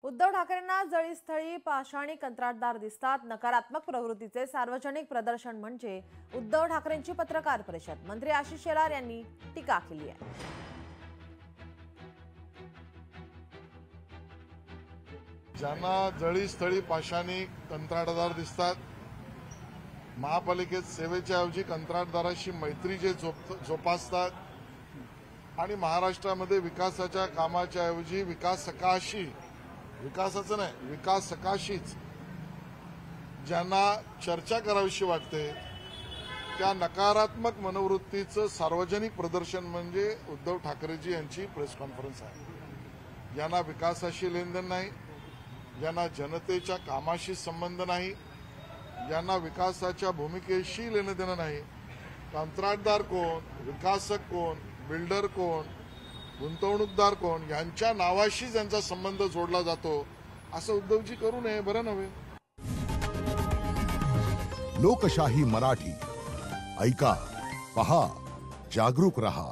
उद्धव ठाकरेंना जळीस्थळी पाषाणी कंत्राटदार दिसतात। नकारात्मक प्रवृत्तीचे सार्वजनिक प्रदर्शन म्हणजे उद्धव ठाकरेंची पत्रकार परिषद। मंत्री आशिष शेलार यांनी टीका केली आहे। ज्यांना जळीस्थळी पाषाणी कंत्राटदार दिसतात, महापालिकेत सेवेच्या ऐवजी कंत्राटदाराशी मैत्री जे जोपासतात आणि महाराष्ट्रामध्ये विकासाच्या कामाच्या ऐवजी विकासाचं नाही विकासकाशीच ज्यांना चर्चा करावीशी वाटते, त्या नकारात्मक मनोवृत्तीचं सार्वजनिक प्रदर्शन म्हणजे उद्धव ठाकरेजी यांची प्रेस कॉन्फरन्स आहे। ज्यांना विकासाशी लेनदेन नाही, ज्यांना जनतेच्या कामाशी संबंध नाही, ज्यांना विकासाच्या भूमिकेशी लेणं देणं नाही, कंत्राटदार कोण, विकासक कोण, बिल्डर कोण, गुंतवणूकदार कोण, यांच्या नावाशी ज्यांचा संबंध जोडला जातो, असं उद्धवजी करू नये, बरं नव्हे। लोकशाही मराठी ऐका, पहा, जागरूक रहा।